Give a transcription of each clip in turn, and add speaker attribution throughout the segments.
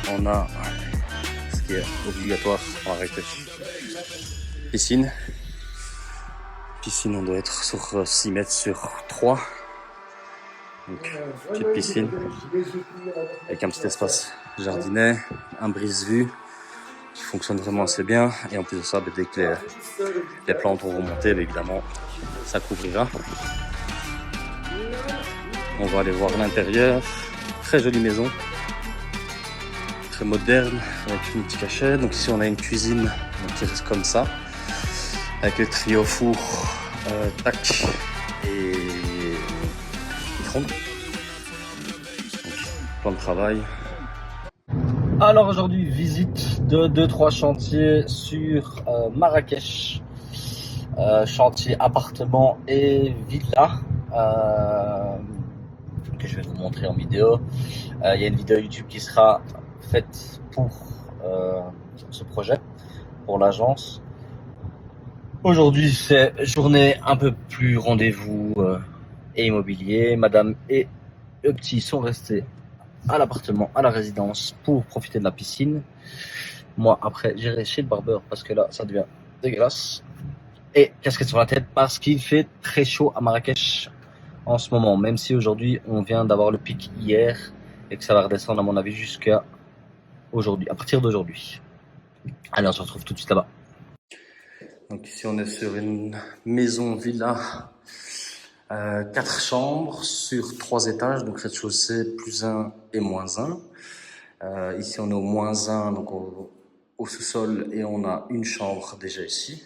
Speaker 1: On a ce qui est obligatoire à Marrakech. Piscine. Piscine, on doit être sur 6 mètres sur 3. Donc, petite piscine avec un petit espace jardinet, un brise-vue qui fonctionne vraiment assez bien. Et en plus de ça, dès que les plantes vont remonter, évidemment, ça couvrira. On va aller voir l'intérieur. Très jolie maison. Très moderne, avec une petite cachette. Donc ici, on a une cuisine qui reste comme ça. Avec le trio four, tac et micro-ondes. Plan de travail. Alors aujourd'hui, visite de 2-3 chantiers sur Marrakech. Chantier appartement et villa. Que je vais vous montrer en vidéo. Il y a une vidéo YouTube qui sera faite pour ce projet, pour l'agence. Aujourd'hui, c'est journée un peu plus rendez-vous et immobilier. Madame et le petit sont restés à l'appartement, à la résidence pour profiter de la piscine. Moi, après, j'irai chez le barbeur parce que là, ça devient dégueulasse. Et casquette sur la tête parce qu'il fait très chaud à Marrakech en ce moment. Même si aujourd'hui, on vient d'avoir le pic hier et que ça va redescendre à mon avis jusqu'à aujourd'hui, à partir d'aujourd'hui. Allez, on se retrouve tout de suite là-bas. Donc ici, on est sur une maison villa, 4 chambres sur 3 étages, donc rez-de-chaussée plus 1 et moins 1. Ici, on est au moins 1, donc au sous-sol, et on a une chambre déjà ici,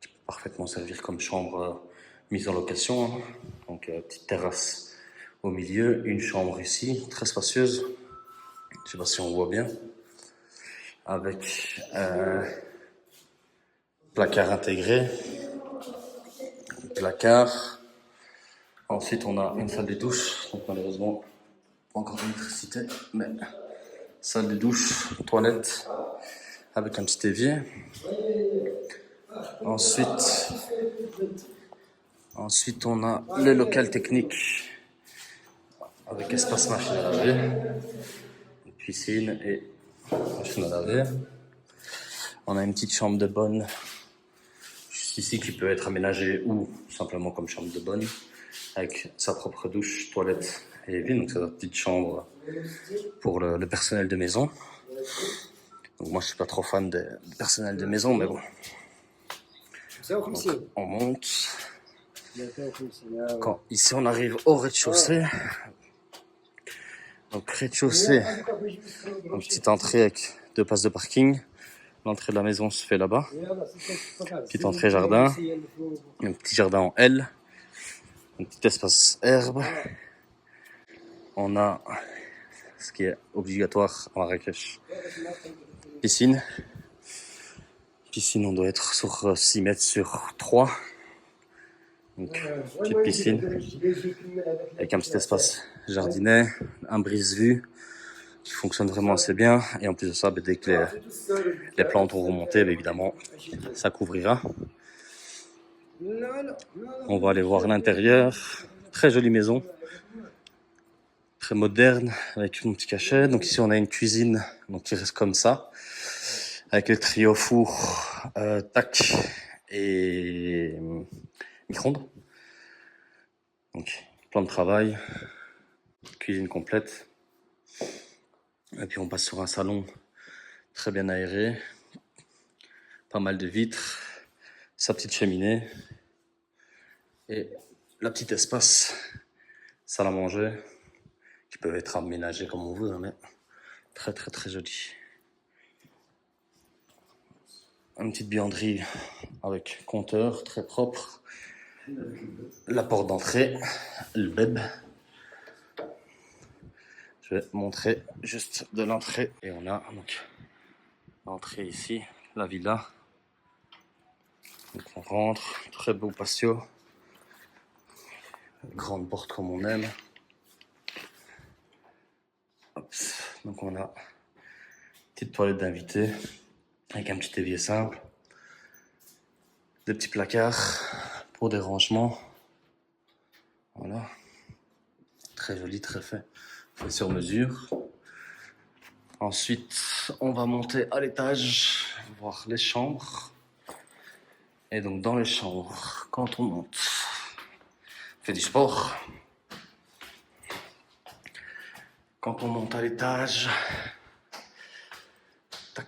Speaker 1: qui peut parfaitement servir comme chambre mise en location. Donc, petite terrasse au milieu, une chambre ici, très spacieuse. Je sais pas si on voit bien. Avec placard intégré, placard. Ensuite, on a une salle de douche. Donc, malheureusement, pas encore d'électricité, mais salle de douche, toilette, avec un petit évier. Ensuite, on a le local technique avec espace machine à laver, une piscine et machine à laver. On a une petite chambre de bonne juste ici qui peut être aménagée ou simplement comme chambre de bonne avec sa propre douche, toilette et évier. Donc c'est la petite chambre pour le personnel de maison. Donc moi je suis pas trop fan du personnel de maison, mais bon. Donc, on monte. Ici on arrive au rez-de-chaussée. Donc rez-de-chaussée, une petite entrée avec 2 places de parking. L'entrée de la maison se fait là-bas. Petite entrée jardin, un petit jardin en L, un petit espace herbe. On a ce qui est obligatoire à Marrakech. Piscine. Piscine, on doit être sur 6 mètres sur 3. Donc, petite piscine avec un petit espace jardinet, un brise-vue qui fonctionne vraiment assez bien. Et en plus de ça, dès que les plantes vont remonter, évidemment, ça couvrira. On va aller voir l'intérieur. Très jolie maison. Très moderne, avec une petite cachette. Donc ici, on a une cuisine qui reste comme ça. Avec le trio four, tac et micro-ondes. Donc, plan de travail, cuisine complète. Et puis on passe sur un salon très bien aéré, pas mal de vitres, sa petite cheminée et la petite espace salle à manger qui peut être aménagé comme on veut, mais très très très joli. Une petite buanderie avec compteur très propre, la porte d'entrée, le beb. Je vais montrer juste de l'entrée et on a donc l'entrée ici, la villa. Donc on rentre, très beau patio, grande porte comme on aime. Hop. Donc on a petite toilette d'invité avec un petit évier simple, des petits placards pour des rangements. Voilà, très joli, très fait sur mesure. Ensuite, on va monter à l'étage, voir les chambres. Et donc dans les chambres, quand on monte, on fait du sport. Quand on monte à l'étage, tac.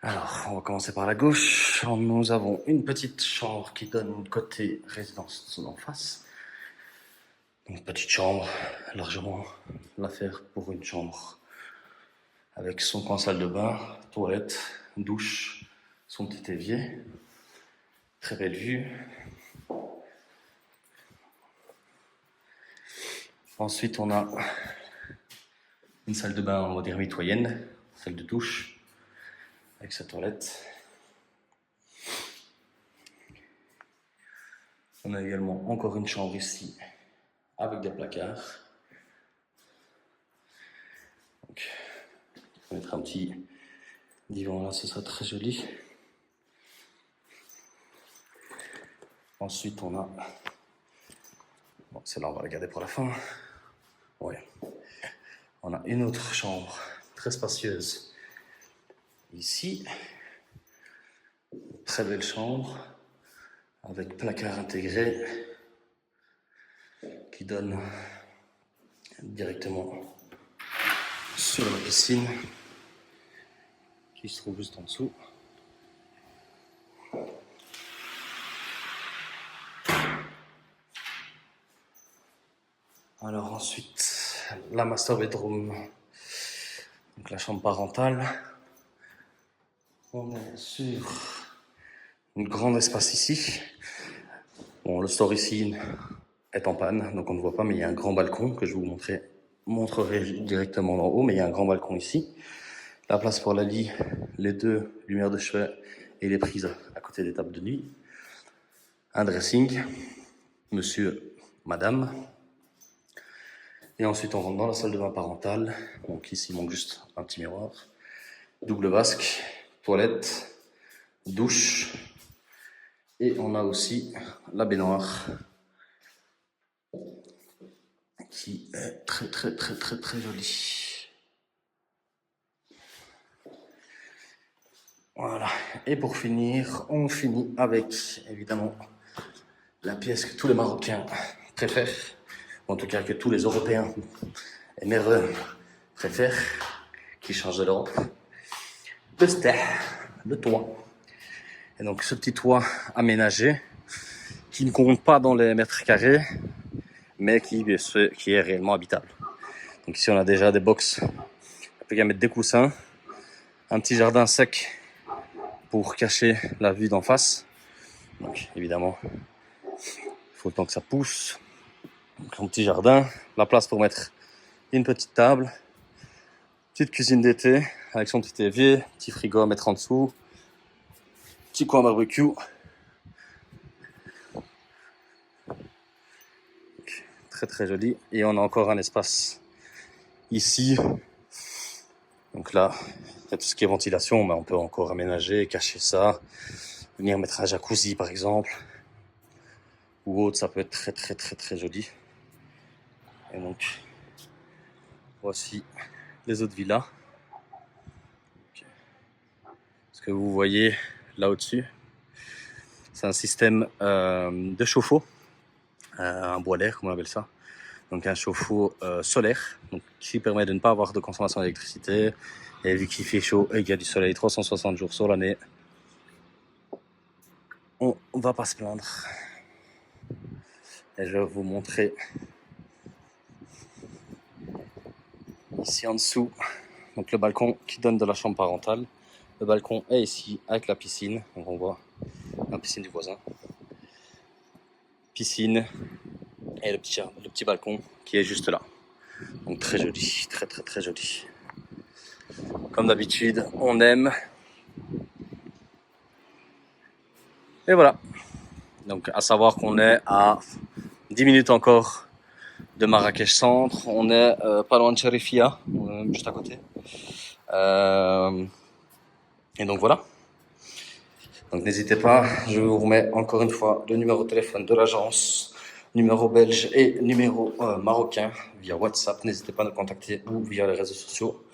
Speaker 1: Alors, on va commencer par la gauche. Nous avons une petite chambre qui donne côté résidence d'en face. Une petite chambre, largement l'affaire pour une chambre. Avec son coin salle de bain, toilette, douche, son petit évier. Très belle vue. Ensuite, on a une salle de bain, on va dire mitoyenne, salle de douche, avec sa toilette. On a également encore une chambre ici, avec des placards. Donc, on va mettre un petit divan là, ce sera très joli. Ensuite, on a... Bon, celle-là, on va la garder pour la fin. Ouais. On a une autre chambre très spacieuse ici. Très belle chambre avec placard intégré qui donne directement sur la piscine qui se trouve juste en dessous. Alors ensuite, la master bedroom, donc la chambre parentale. On est sur une grande espace ici. Bon, le store ici est en panne, donc on ne voit pas, mais il y a un grand balcon que je vous montrerai directement en haut, mais il y a un grand balcon ici. La place pour la lit, les deux lumières de chevet et les prises à côté des tables de nuit. Un dressing, monsieur, madame. Et ensuite, on rentre dans la salle de bain parentale. Donc ici, il manque juste un petit miroir. Double vasque, toilette, douche. Et on a aussi la baignoire qui est très jolie. Voilà. Et pour finir, on finit avec, évidemment, la pièce que tous les Marocains préfèrent. En tout cas, que tous les Européens émerveilleux préfèrent, qui change de l'Europe. Le steh, le toit. Et donc, ce petit toit aménagé, qui ne compte pas dans les mètres carrés, mais qui est réellement habitable. Donc ici, on a déjà des box. On peut y mettre des coussins, un petit jardin sec pour cacher la vue d'en face. Donc, évidemment, il faut le temps que ça pousse. Donc, un petit jardin, la place pour mettre une petite table, petite cuisine d'été avec son petit évier, petit frigo à mettre en dessous, petit coin barbecue. Donc, très joli. Et on a encore un espace ici. Donc là, il y a tout ce qui est ventilation, mais on peut encore aménager, cacher ça, venir mettre un jacuzzi par exemple, ou autre, ça peut être très joli. Et donc, voici les autres villas. Ce que vous voyez là au-dessus, c'est un système de chauffe-eau, un boiler, comme on appelle ça. Donc un chauffe-eau solaire, donc, qui permet de ne pas avoir de consommation d'électricité. Et vu qu'il fait chaud et qu'il y a du soleil 360 jours sur l'année, on va pas se plaindre. Et je vais vous montrer ici en dessous, donc le balcon qui donne de la chambre parentale. Le balcon est ici avec la piscine, donc on voit la piscine du voisin. Piscine et le petit balcon qui est juste là. Donc très joli, très joli. Comme d'habitude, on aime. Et voilà. Donc à savoir qu'on est à 10 minutes encore de Marrakech Centre. On est pas loin de Cherifia, juste à côté. Et donc voilà. Donc n'hésitez pas, je vous remets encore une fois le numéro de téléphone de l'agence. numéro belge et numéro marocain via WhatsApp. N'hésitez pas à nous contacter ou via les réseaux sociaux.